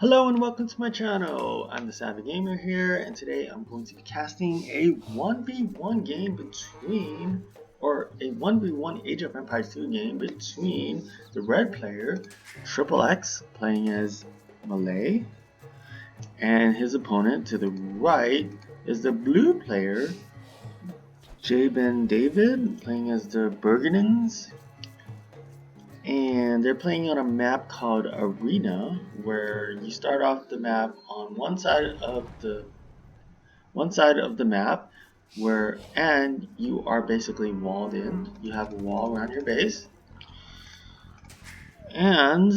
Hello and welcome to my channel. I'm the Savvy Gamer here, and today I'm going to be casting a 1v1 game between, or a 1v1 Age of Empires 2 game between the red player, Triple X, playing as Malay, and his opponent to the right is the blue player, Jebin David, playing as the Burgans. And they're playing on a map called Arena, where you start off the map on one side of the map, and you are basically walled in. You have a wall around your base. And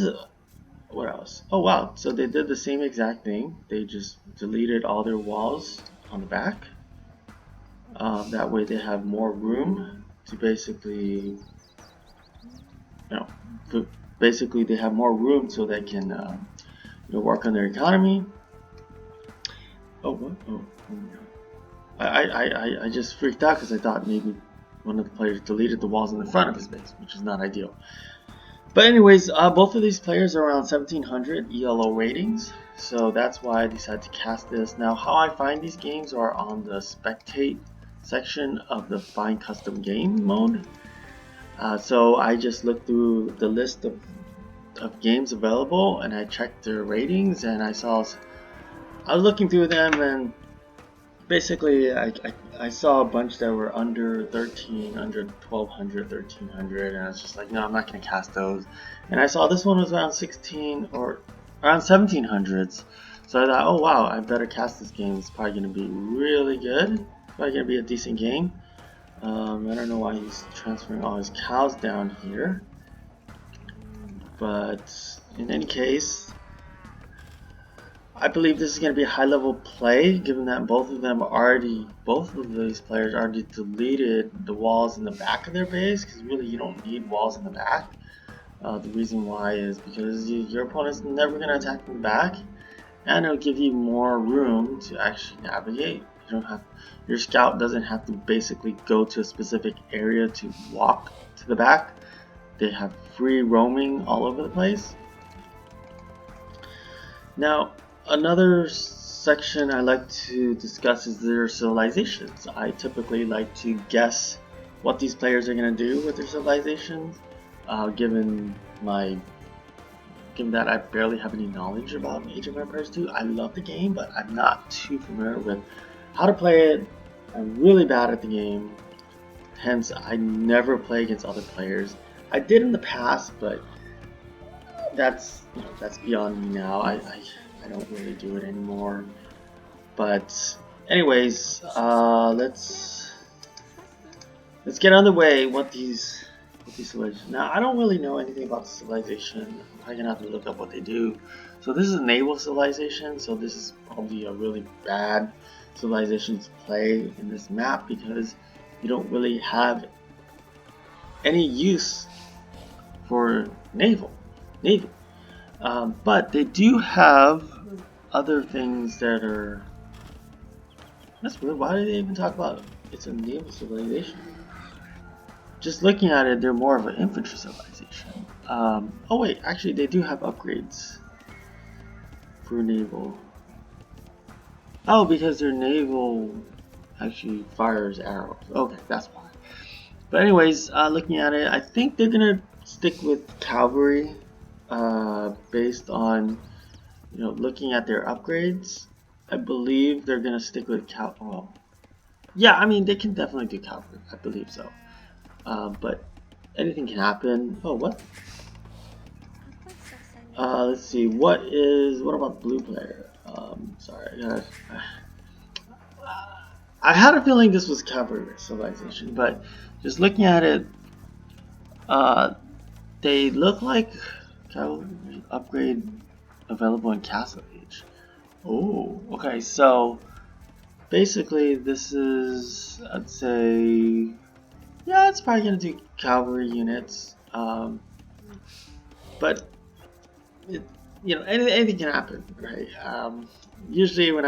what else? Oh wow! So they did the same exact thing. They just deleted all their walls on the back. That way they have more room to basically, basically they have more room so they can work on their economy. Oh, what? Oh, I just freaked out because I thought maybe one of the players deleted the walls in the front of his base, which is not ideal. But anyways, both of these players are around 1700 ELO ratings, so that's why I decided to cast this. Now, how I find these games are on the spectate section of the find custom game mode. So I just looked through the list of games available and I checked their ratings, and I was looking through them, and basically I saw a bunch that were under 13, under 1200, 1300, and I was just like, no, I'm not going to cast those. And I saw this one was around 16 or around 1700s, so I thought, oh wow, I better cast this game. It's probably going to be really good. It's probably going to be a decent game. I don't know why he's transferring all his cows down here, but in any case, I believe this is going to be a high level play, given that both of these players already deleted the walls in the back of their base, because really you don't need walls in the back. The reason why is because your opponent's never going to attack from the back, and it'll give you more room to actually navigate. Your scout doesn't have to basically go to a specific area to walk to the back. They have free roaming all over the place. Now, another section I like to discuss is their civilizations. I typically like to guess what these players are going to do with their civilizations, given that I barely have any knowledge about Age of Empires 2. I love the game, but I'm not too familiar with how to play it. I'm really bad at the game, hence I never play against other players. I did in the past, but that's beyond me now. I don't really do it anymore. But anyways, let's get on the way. What these civilizations. Now, I don't really know anything about the civilization. I'm probably gonna have to look up what they do. So this is a naval civilization. So this is probably a really bad civilization to play in this map, because you don't really have any use for navy. But they do have other things that are. That's weird. Why do they even talk about it? It's a naval civilization? Just looking at it, they're more of an infantry civilization. Oh wait, actually they do have upgrades for naval. Oh, because their naval actually fires arrows. Okay, that's why. But anyways, looking at it, I think they're gonna stick with cavalry, based on looking at their upgrades. I believe they're gonna stick with well, yeah, I mean they can definitely do cavalry. I believe so. But anything can happen. Oh, what? Let's see. What about blue player? Sorry, I had a feeling this was cavalry civilization, but just looking at it, they look like cavalry upgrade available in Castle Age. Oh, okay. So basically, this is, I'd say, yeah, it's probably gonna do cavalry units. But anything can happen, right? Usually when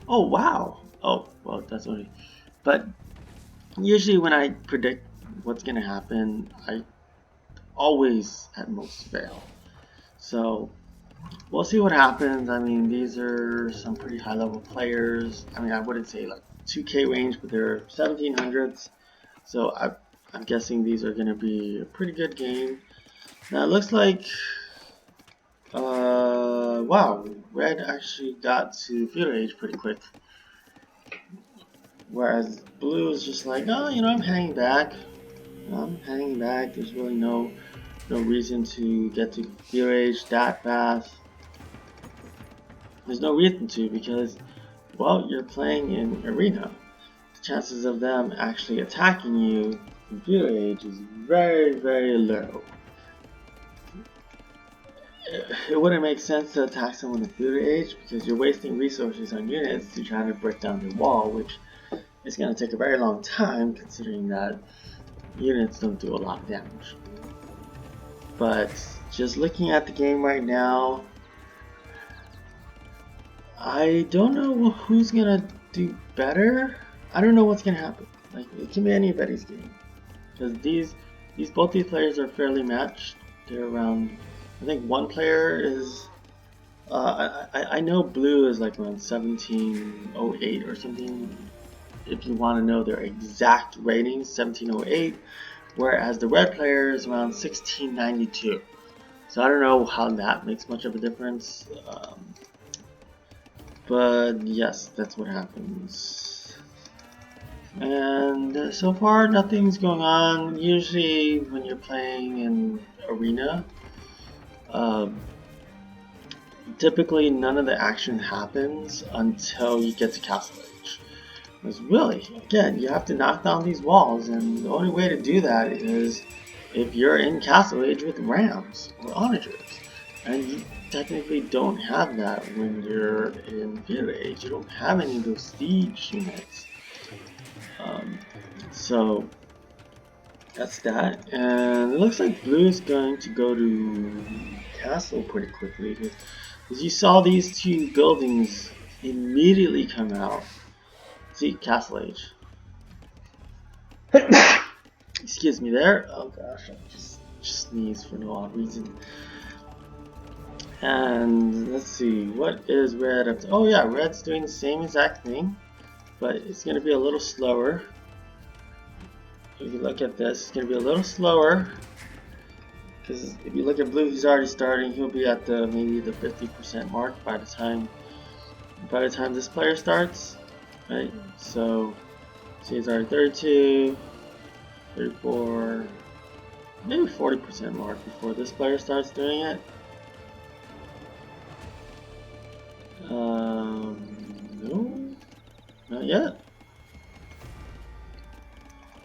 oh wow, oh well, that's only, but usually when I predict what's gonna happen, I always at most fail. So we'll see what happens. I mean, these are some pretty high level players. I mean, I wouldn't say like 2K range, but they're 1700s. So I'm guessing these are going to be a pretty good game. Now it looks like, wow, red actually got to feudal age pretty quick. Whereas blue is just like, oh, you know, I'm hanging back. I'm hanging back. There's really no reason to get to feudal age that fast. There's no reason to, because, well, you're playing in arena. The chances of them actually attacking you in feudal age is very, very low. It wouldn't make sense to attack someone in feudal age because you're wasting resources on units to try to break down their wall, which is going to take a very long time considering that units don't do a lot of damage. But just looking at the game right now, I don't know who's gonna do better. I don't know what's gonna happen. Like, it can be anybody's game, because both these players are fairly matched. They're around, I think one player is, I know blue is like around 1708 or something. If you want to know their exact ratings, 1708, whereas the red player is around 1692. So I don't know how that makes much of a difference. But yes, that's what happens. And so far, nothing's going on. Usually, when you're playing in arena, typically none of the action happens until you get to Castle Age. Because really, again, you have to knock down these walls, and the only way to do that is if you're in Castle Age with Rams or Onagers. And you technically don't have that when you're in feudal age. You don't have any of those siege units. So that's that. And it looks like blue is going to go to castle pretty quickly, because you saw these two buildings immediately come out. See, castle age. Excuse me there. Oh gosh, I just sneezed for no odd reason. And let's see, what is red up to? Oh yeah, red's doing the same exact thing, but it's going to be a little slower. If you look at this, it's going to be a little slower, because if you look at blue, he's already starting. He'll be at the maybe the 50% mark by the time this player starts, right? So he's already 32, 34, maybe 40% mark before this player starts doing it. No, not yet.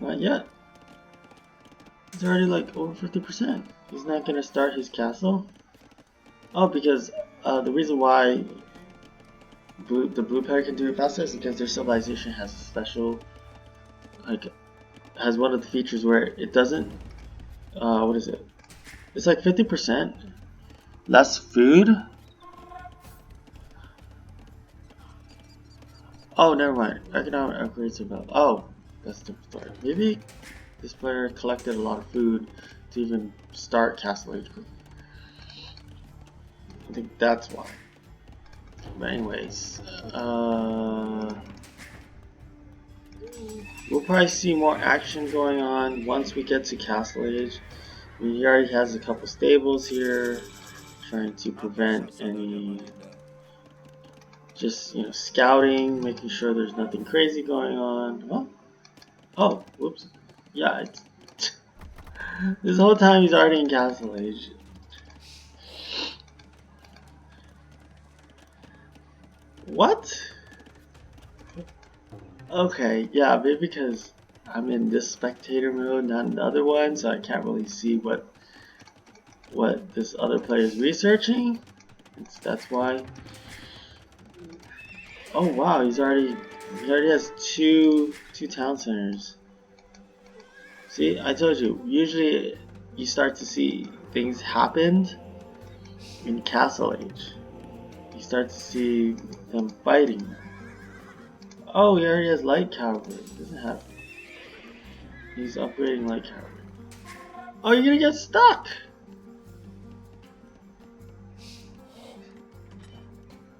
Not yet. He's already like over 50%. He's not gonna start his castle. Oh, because the reason why the blue player can do it faster is because their civilization has a special, like, has one of the features where it doesn't. What is it? It's like 50% less food. Oh, never mind. Economic upgrades about. Oh, that's a different story. Maybe this player collected a lot of food to even start Castle Age quickly. I think that's why. But anyways, we'll probably see more action going on once we get to Castle Age. I mean, he already has a couple stables here, trying to prevent any, just, you know, scouting, making sure there's nothing crazy going on. Well, oh, whoops. Yeah, it's this whole time he's already in Castle Age. What? Okay, yeah, maybe because I'm in this spectator mode, not in the other one, so I can't really see what this other player is researching. That's why. Oh wow, he already has two town centers. See, I told you, usually you start to see things happen in Castle Age. You start to see them fighting. Oh, he already has light cavalry. He doesn't have. He's upgrading light cavalry. Oh, you're gonna get stuck!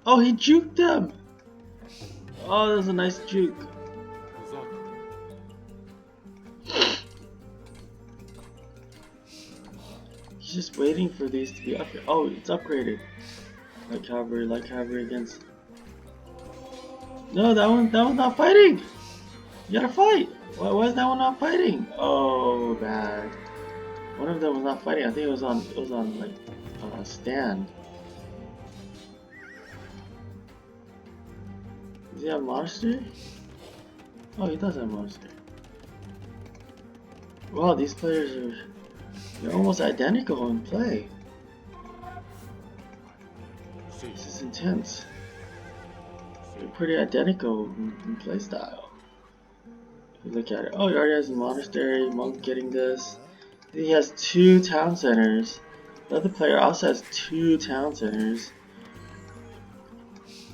Oh, he juked them! Oh, that was a nice juke. He's just waiting for these to be upgraded. Oh, it's upgraded. Light cavalry against. No, that one's not fighting. You gotta fight. Why is that one not fighting? Oh, bad. One of them was not fighting. I think it was on like stand. Does he have monastery? Oh, he does have monastery. Wow, these players they're almost identical in play. This is intense. They're pretty identical in play style. If you look at it. Oh, he already has a monastery, monk getting this. He has 2 town centers. The other player also has 2 town centers.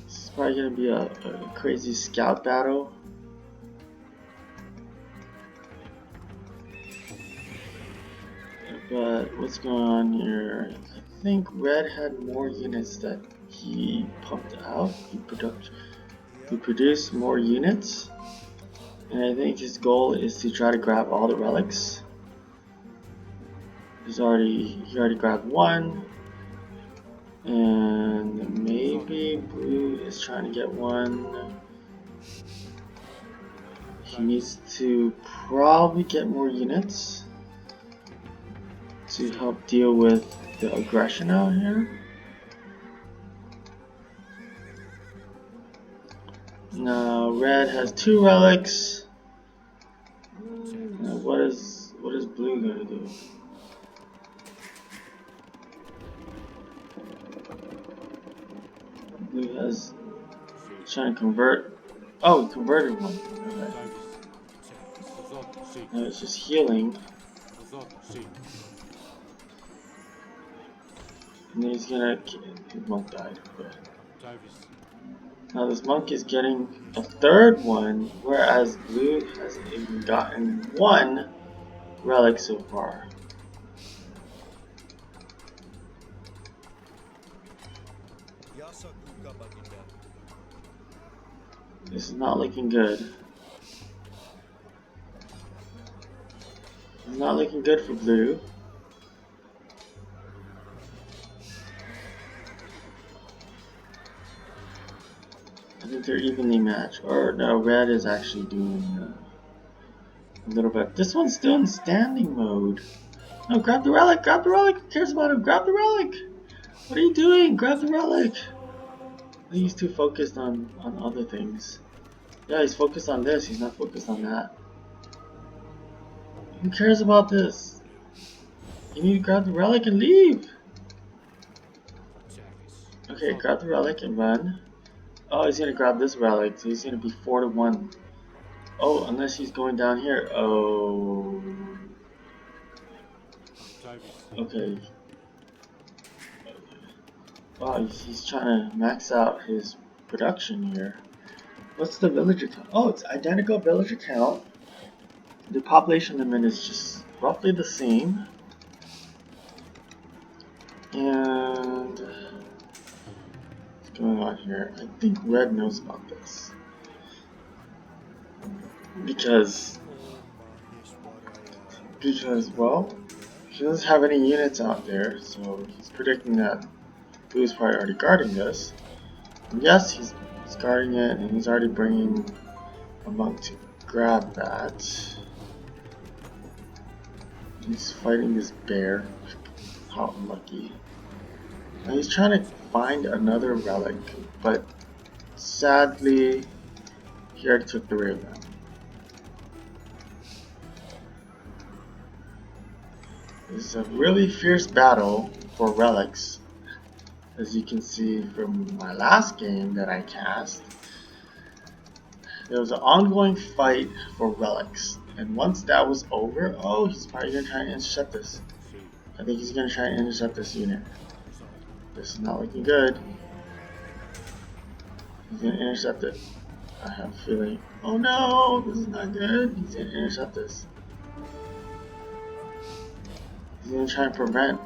This is probably gonna be a crazy scout battle. But what's going on here? I think Red had more units that he pumped out. He produced more units, and I think his goal is to try to grab all the relics. He already grabbed 1, and maybe Blue is trying to get 1. He needs to probably get more units to help deal with the aggression out here. Now Red has 2 relics. Now what is Blue gonna do? Blue has trying to convert. Oh, he converted 1. Okay. Now it's just healing. And he's gonna. His monk died. Okay. Now this monk is getting a 3rd one, whereas Blue has even gotten 1 relic so far. This is not looking good. It's not looking good for Blue. I think they're evenly matched. Or no, Red is actually doing a little bit. This one's still in standing mode. No, grab the relic! Grab the relic! Who cares about him? Grab the relic! What are you doing? Grab the relic! I think he's too focused on other things. Yeah, he's focused on this. He's not focused on that. Who cares about this? You need to grab the relic and leave! Okay, grab the relic and run. Oh, he's gonna grab this relic, so he's gonna be 4-1. Oh, unless he's going down here. Oh. Okay. Wow, he's trying to max out his production here. What's the villager count? Oh, it's identical villager count. The population limit is just roughly the same. And what's going on here? I think Red knows about this. Because well, he doesn't have any units out there, so he's predicting that Blue's probably already guarding this. And yes, he's guarding it, and he's already bringing a monk to grab that. He's fighting this bear. How unlucky. Now he's trying to find another relic, but sadly, he already took the railgun. This is a really fierce battle for relics. As you can see from my last game that I cast, there was an ongoing fight for relics. And once that was over, oh, he's probably going to try and intercept this. I think he's going to try and intercept this unit. This is not looking good. He's going to intercept it. I have a feeling. Oh no, this is not good. He's going to intercept this. He's going to try and prevent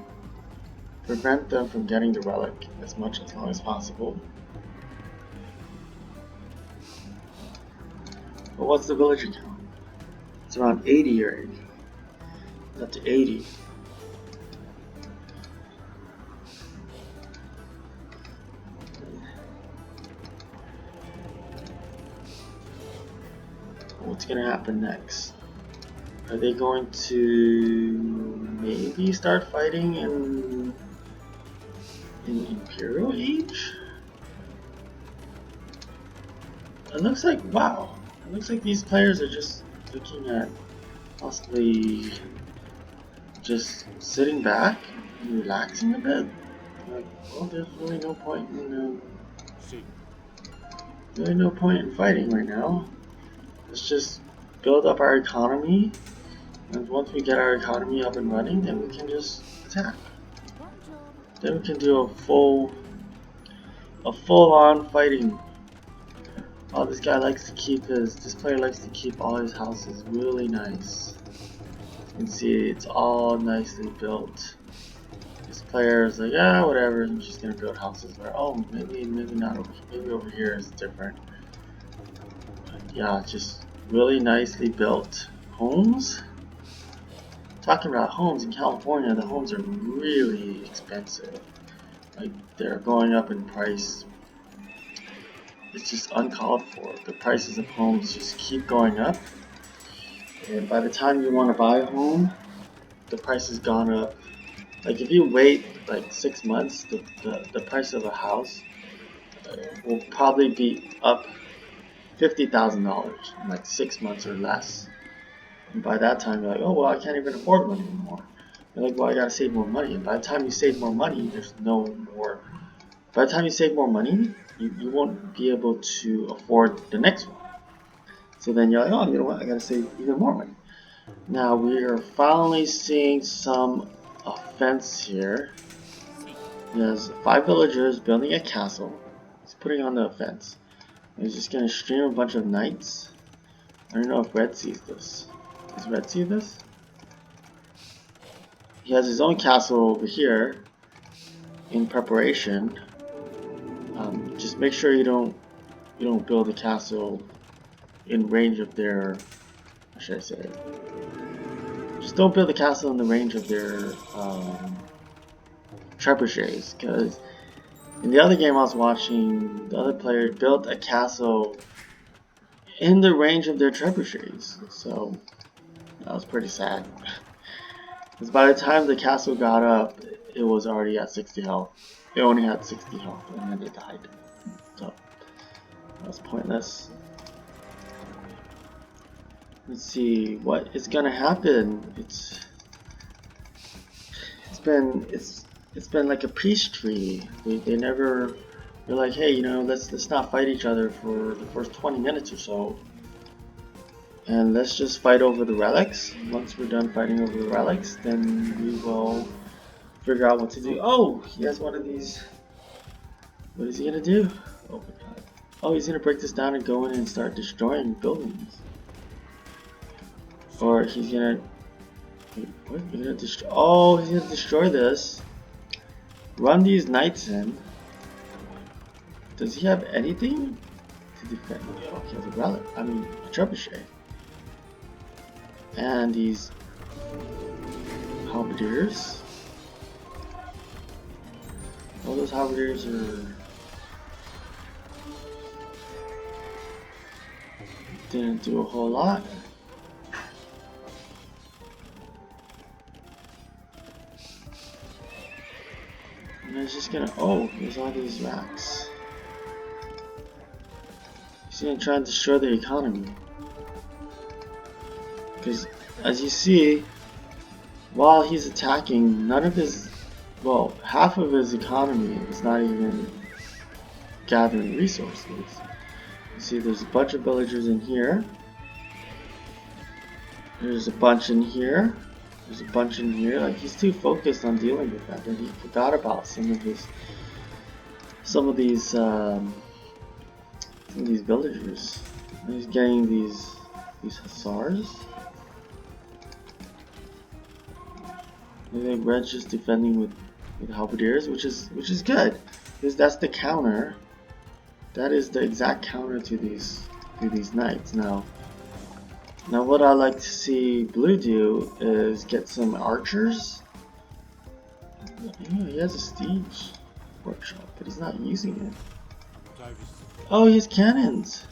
them from getting the relic as long as possible. But what's the villager count? It's around 80 already. It's up to 80. What's gonna happen next? Are they going to maybe start fighting in Imperial Age? It looks like, wow, it looks like these players are just looking at possibly just sitting back and relaxing a bit. Like, well, there's really no point in fighting right now. Let's just build up our economy, and once we get our economy up and running, then we can just attack. Then we can do a full-on fighting. Oh, this player likes to keep all his houses really nice. You can see it's all nicely built. This player is like, yeah, whatever, I'm just gonna build houses where, oh, maybe not over here, maybe over here is different. But yeah, just really nicely built homes. Talking about homes in California, the homes are really expensive. Like, they're going up in price. It's just uncalled for. The prices of homes just keep going up. And by the time you want to buy a home, the price has gone up. Like, if you wait like 6 months, the price of a house will probably be up $50,000 in like 6 months or less. And by that time, you're like, oh, well, I can't even afford one anymore. You're like, well, I gotta save more money. And by the time you save more money, there's no more. By the time you save more money, you won't be able to afford the next one. So then you're like, oh, you know what? I gotta save even more money. Now we are finally seeing some offense here. There's 5 villagers building a castle. He's putting on the offense. He's just gonna stream a bunch of knights. I don't know if Red sees this. Does Red see this? He has his own castle over here in preparation. Just make sure you don't build a castle in range of their. How should I say it? Just don't build a castle in the range of their trebuchets, because in the other game I was watching, the other player built a castle in the range of their trebuchets. So that was pretty sad. Because by the time the castle got up, it was already at 60 health. It only had 60 health, and then it died. So that was pointless. Let's see what is gonna happen. It's been like a peace treaty. They're like, hey, you know, let's not fight each other for the first 20 minutes or so. And let's just fight over the relics. Once we're done fighting over the relics, then we will figure out what to do. Oh, he has one of these. What is he gonna do? Oh my god. Oh, he's gonna break this down and go in and start destroying buildings. Or he's gonna. Wait, what? He's gonna destroy. Oh, he's gonna destroy this. Run these knights in. Does he have anything to defend? Oh, he has a relic. I mean, a trebuchet. And these halberdiers. All those halberdiers are. Didn't do a whole lot. And it's just gonna. Oh, there's all these rats. He's gonna try and destroy the economy. Because, as you see, while he's attacking, none of his. Well, half of his economy is not even gathering resources. You see, there's a bunch of villagers in here. There's a bunch in here. There's a bunch in here. Like, he's too focused on dealing with that he forgot about some of these villagers. And he's getting these hussars. I think Red's just defending with halberdiers, which is good, because that's the counter. That is the exact counter to these knights. Now, Now what I like to see Blue do is get some archers. Oh, he has a siege workshop, but he's not using it. Oh, he has cannons.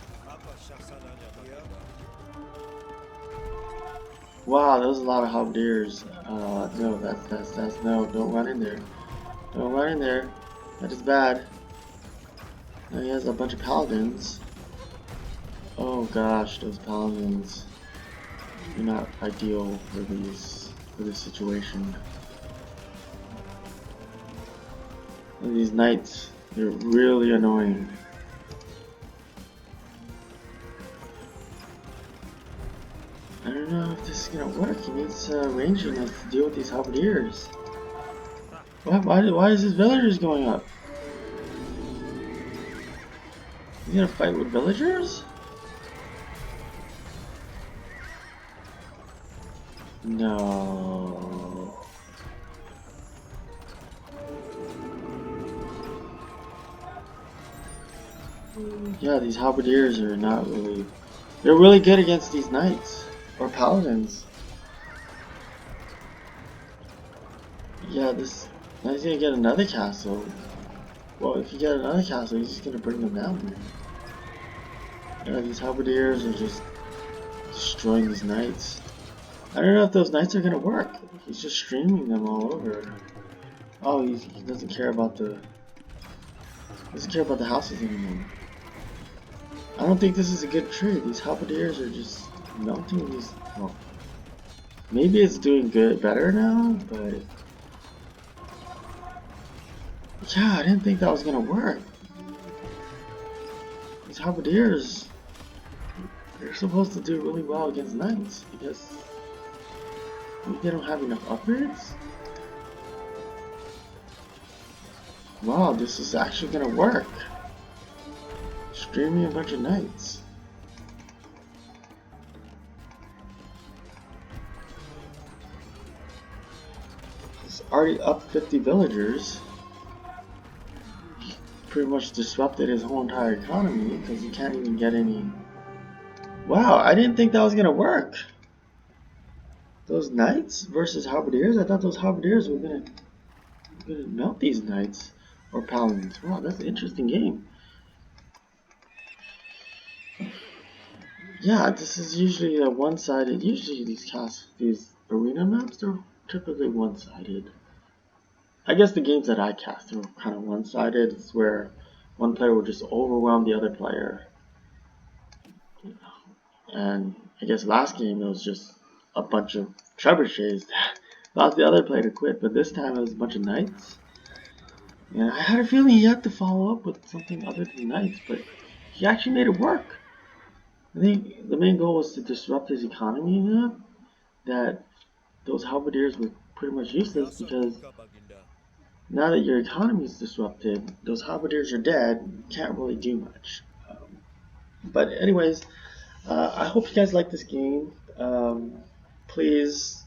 Wow, that was a lot of halberdiers. No, that's no. Don't run in there. Don't run in there. That is bad. Now he has a bunch of paladins. Oh gosh, those paladins. They're not ideal for this situation. And these knights, they're really annoying. I don't know if this is gonna work. He needs range units to deal with these halberdiers. Why is his villagers going up? He's gonna fight with villagers? No. Yeah, these halberdiers are not really... They're really good against these knights. Or paladins. Yeah, this... Now he's gonna get another castle. Well, if you get another castle, he's just gonna bring them down. Yeah, these halberdiers are just destroying these knights. I don't know if those knights are gonna work. He's just streaming them all over. Oh, he doesn't care about the houses anymore. I don't think this is a good trade. These halberdiers are just melting these. Well, maybe it's doing better now, but yeah, I didn't think that was gonna work. These halberdiers, they're supposed to do really well against knights because maybe they don't have enough upgrades. Wow, this is actually gonna work. Streaming a bunch of knights. It's already up 50 villagers. He pretty much disrupted his whole entire economy because he can't even get any. Wow, I didn't think that was gonna work. Those knights versus halberdiers? I thought those halberdiers were gonna melt these knights or paladins. Wow, that's an interesting game. Yeah, this is usually a one-sided. Usually these arena maps are typically one-sided. I guess the games that I cast are kind of one-sided. It's where one player will just overwhelm the other player. And I guess last game it was just a bunch of trebuchets that caused the other player to quit. But this time it was a bunch of knights. And I had a feeling he had to follow up with something other than knights, but he actually made it work. I think the main goal was to disrupt his economy enough that those halberdiers were pretty much useless because now that your economy is disrupted, those halberdiers are dead, you can't really do much. But anyways, I hope you guys like this game. Please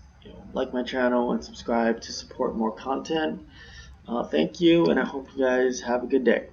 like my channel and subscribe to support more content. Thank you, and I hope you guys have a good day.